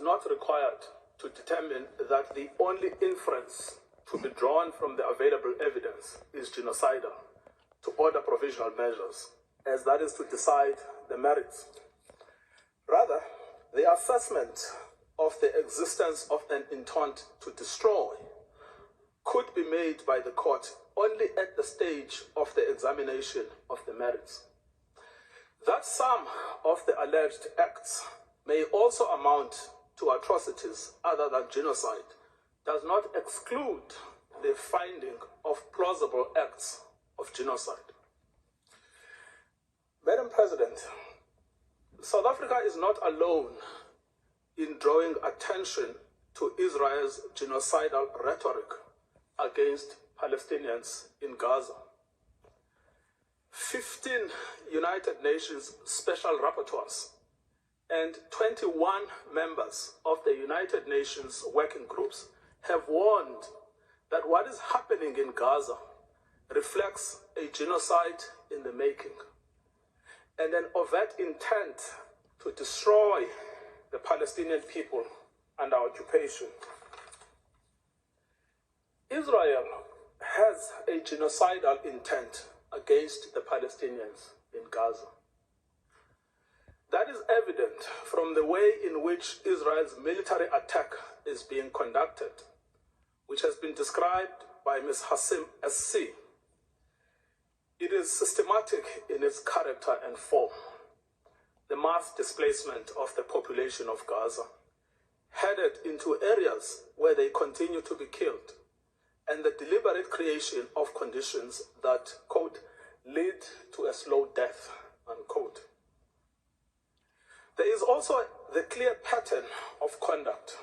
is not required to determine that the only inference to be drawn from the available evidence is genocidal to order provisional measures, as that is to decide the merits. Rather, the assessment of the existence of an intent to destroy could be made by the court only at the stage of the examination of the merits. That some of the alleged acts may also amount to atrocities other than genocide does not exclude the finding of plausible acts of genocide. Madam President, South Africa is not alone in drawing attention to Israel's genocidal rhetoric against Palestinians in Gaza. 15 United Nations special rapporteurs and 21 members of the United Nations working groups have warned that what is happening in Gaza reflects a genocide in the making and an overt intent to destroy the Palestinian people under occupation. Israel has a genocidal intent against the Palestinians in Gaza. That is evident from the way in which Israel's military attack is being conducted, which has been described by Ms. Hassim SC. It is systematic in its character and form. The mass displacement of the population of Gaza, headed into areas where they continue to be killed, and the deliberate creation of conditions that, quote, lead to a slow death, unquote. There is also the clear pattern of conduct,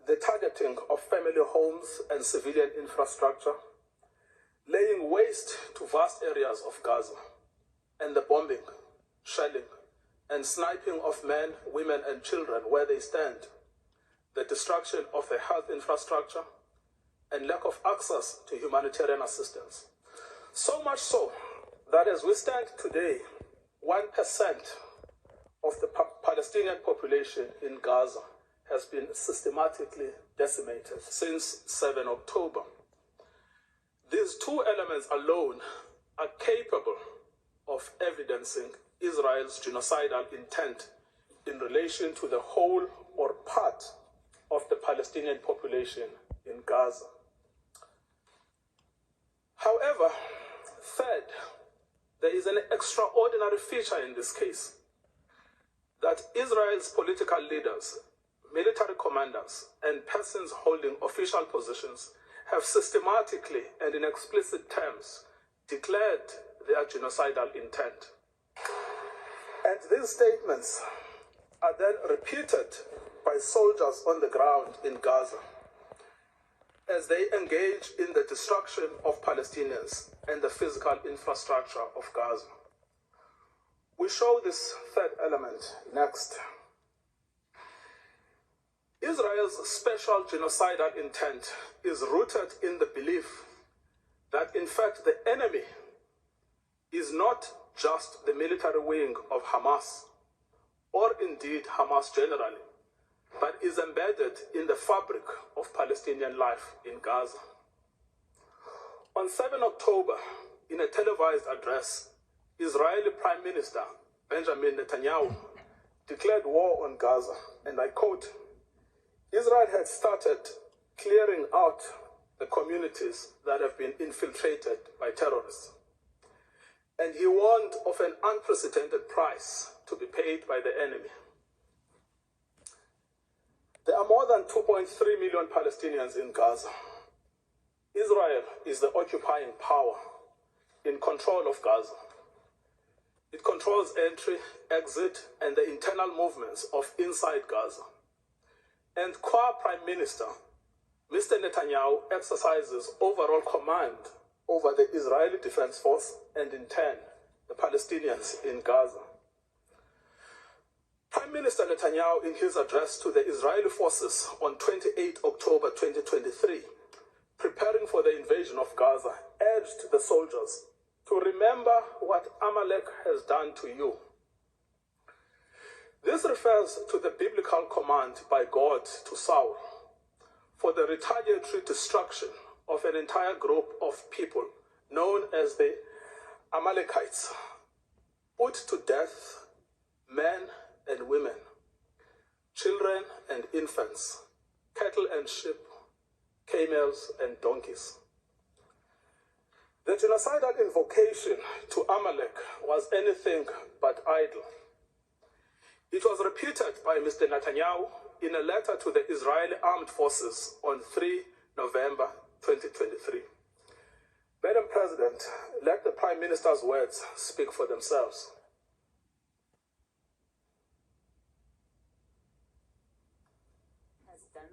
the targeting of family homes and civilian infrastructure, laying waste to vast areas of Gaza, and the bombing, shelling, and sniping of men, women, and children where they stand, the destruction of the health infrastructure, and lack of access to humanitarian assistance. So much so that as we stand today, 1% of the Palestinian population in Gaza has been systematically decimated since 7 October. These two elements alone are capable of evidencing Israel's genocidal intent in relation to the whole or part of the Palestinian population in Gaza. However, third, there is an extraordinary feature in this case, that Israel's political leaders, military commanders, and persons holding official positions have systematically and in explicit terms declared their genocidal intent. And these statements are then repeated by soldiers on the ground in Gaza as they engage in the destruction of Palestinians and the physical infrastructure of Gaza. We show this third element next. Israel's special genocidal intent is rooted in the belief that, in fact, the enemy is not just the military wing of Hamas, or indeed Hamas generally, but is embedded in the fabric of Palestinian life in Gaza. On 7 October, in a televised address, Israeli Prime Minister Benjamin Netanyahu declared war on Gaza, and I quote, Israel had started clearing out the communities that have been infiltrated by terrorists. And he warned of an unprecedented price to be paid by the enemy. There are more than 2.3 million Palestinians in Gaza. Israel is the occupying power in control of Gaza. It controls entry, exit, and the internal movements of inside Gaza. And Prime Minister, Mr. Netanyahu, exercises overall command over the Israeli Defense Force and, in turn, the Palestinians in Gaza. Prime Minister Netanyahu, in his address to the Israeli forces on 28 October 2023, preparing for the invasion of Gaza, urged the soldiers to remember what Amalek has done to you. This refers to the biblical command by God to Saul for the retaliatory destruction of an entire group of people known as the Amalekites, put to death men and women, children and infants, cattle and sheep, camels and donkeys. The genocidal invocation to Amalek was anything but idle. It was repeated by Mr. Netanyahu in a letter to the Israeli Armed Forces on 3 November 2023. Madam President, let the Prime Minister's words speak for themselves.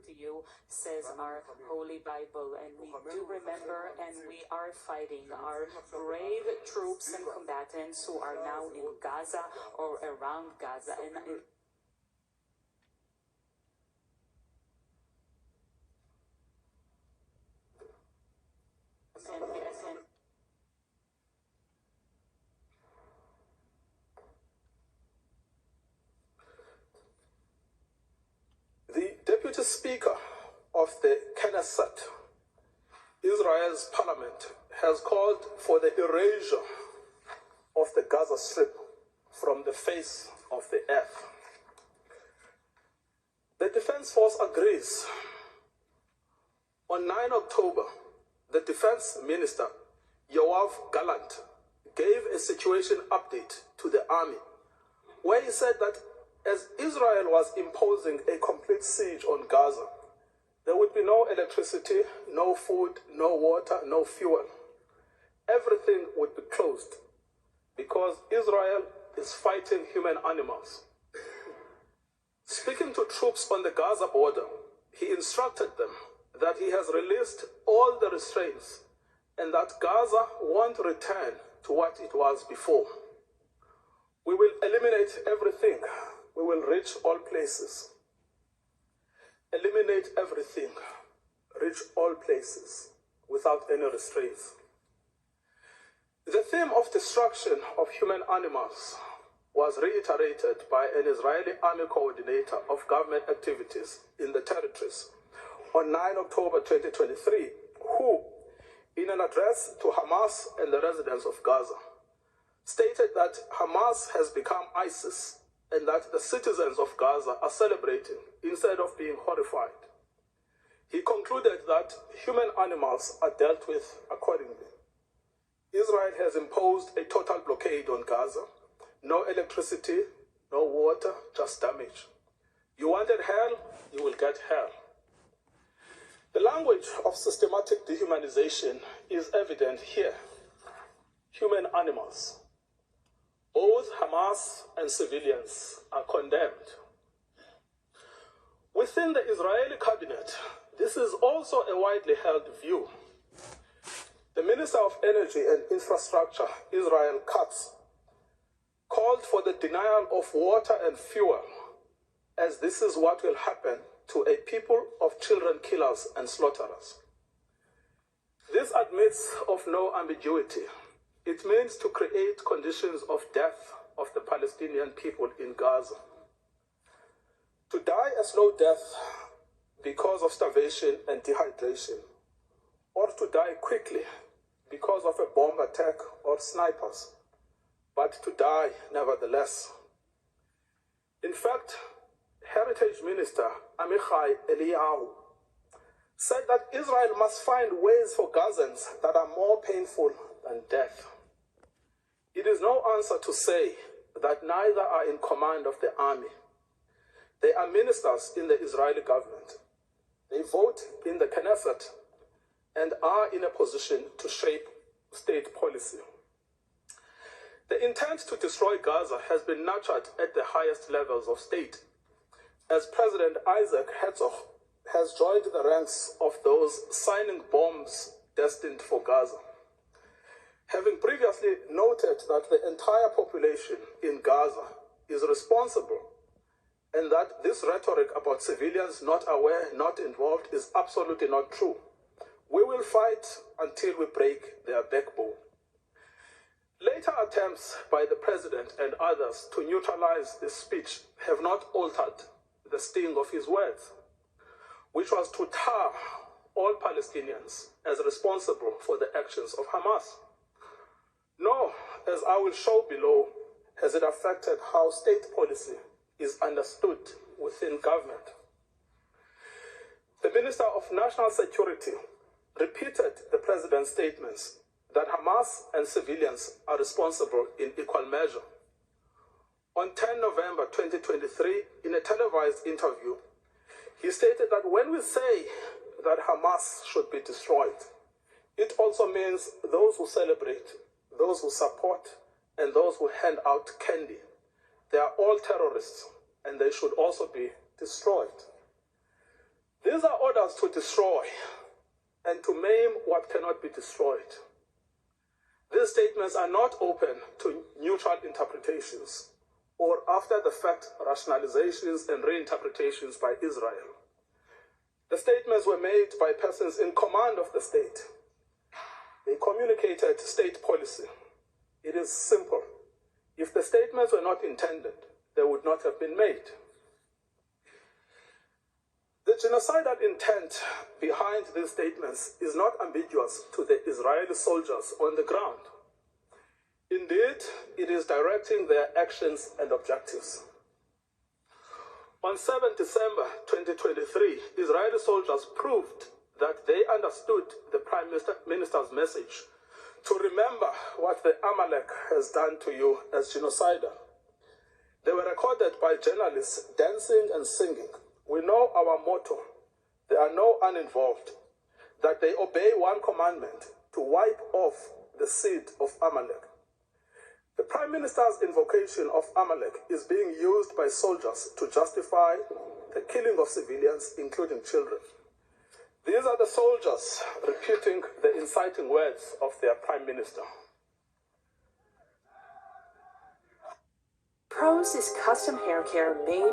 To you, says our Holy Bible, and we do remember and we are fighting our brave troops and combatants who are now in Gaza or around Gaza. The Deputy Speaker of the Genocide, Israel's parliament, has called for the erasure of the Gaza Strip from the face of the earth. The Defense Force agrees. On 9 October, the Defense Minister, Yoav Gallant, gave a situation update to the army, where he said that as Israel was imposing a complete siege on Gaza, there would be no electricity, no food, no water, no fuel. Everything would be closed because Israel is fighting human animals. Speaking to troops on the Gaza border, he instructed them that he has released all the restraints and that Gaza won't return to what it was before. We will eliminate everything. We will reach all places. Eliminate everything. Reach all places without any restraints. The theme of destruction of human animals was reiterated by an Israeli army coordinator of government activities in the territories on 9 October 2023, who, in an address to Hamas and the residents of Gaza, stated that Hamas has become ISIS and that the citizens of Gaza are celebrating instead of being horrified. He concluded that human animals are dealt with accordingly. Israel has imposed a total blockade on Gaza. No electricity, no water, just damage. You wanted hell, you will get hell. The language of systematic dehumanization is evident here. Human animals. Both Hamas and civilians are condemned. Within the Israeli cabinet, this is also a widely held view. The Minister of Energy and Infrastructure, Israel Katz, called for the denial of water and fuel, as this is what will happen to a people of children killers and slaughterers. This admits of no ambiguity. It means to create conditions of death of the Palestinian people in Gaza. To die a slow death because of starvation and dehydration, or to die quickly because of a bomb attack or snipers, but to die nevertheless. In fact, Heritage Minister Amichai Eliyahu said that Israel must find ways for Gazans that are more painful than death. It is no answer to say that neither are in command of the army. They are ministers in the Israeli government. They vote in the Knesset and are in a position to shape state policy. The intent to destroy Gaza has been nurtured at the highest levels of state, as President Isaac Herzog has joined the ranks of those signing bombs destined for Gaza. Having previously noted that the entire population in Gaza is responsible and that this rhetoric about civilians not aware, not involved is absolutely not true, we will fight until we break their backbone. Later attempts by the president and others to neutralize this speech have not altered the sting of his words, which was to tar all Palestinians as responsible for the actions of Hamas. Nor, as I will show below, has it affected how state policy is understood within government. The Minister of National Security repeated the president's statements that Hamas and civilians are responsible in equal measure. On 10 November 2023, in a televised interview, he stated that when we say that Hamas should be destroyed, it also means those who celebrate, those who support, and those who hand out candy. They are all terrorists, and they should also be destroyed. These are orders to destroy and to maim what cannot be destroyed. These statements are not open to neutral interpretations or after-the-fact rationalizations and reinterpretations by Israel. The statements were made by persons in command of the state. They communicated state policy. It is simple. If the statements were not intended, they would not have been made. The genocidal intent behind these statements is not ambiguous to the Israeli soldiers on the ground. Indeed, it is directing their actions and objectives. On 7 December 2023, Israeli soldiers proved that they understood the Prime Minister's message to remember what the Amalek has done to you as genocidal. They were recorded by journalists dancing and singing. We know our motto, there are no uninvolved, that they obey one commandment, to wipe off the seed of Amalek. The Prime Minister's invocation of Amalek is being used by soldiers to justify the killing of civilians, including children. These are the soldiers repeating the inciting words of their Prime Minister. Pros is custom hair care made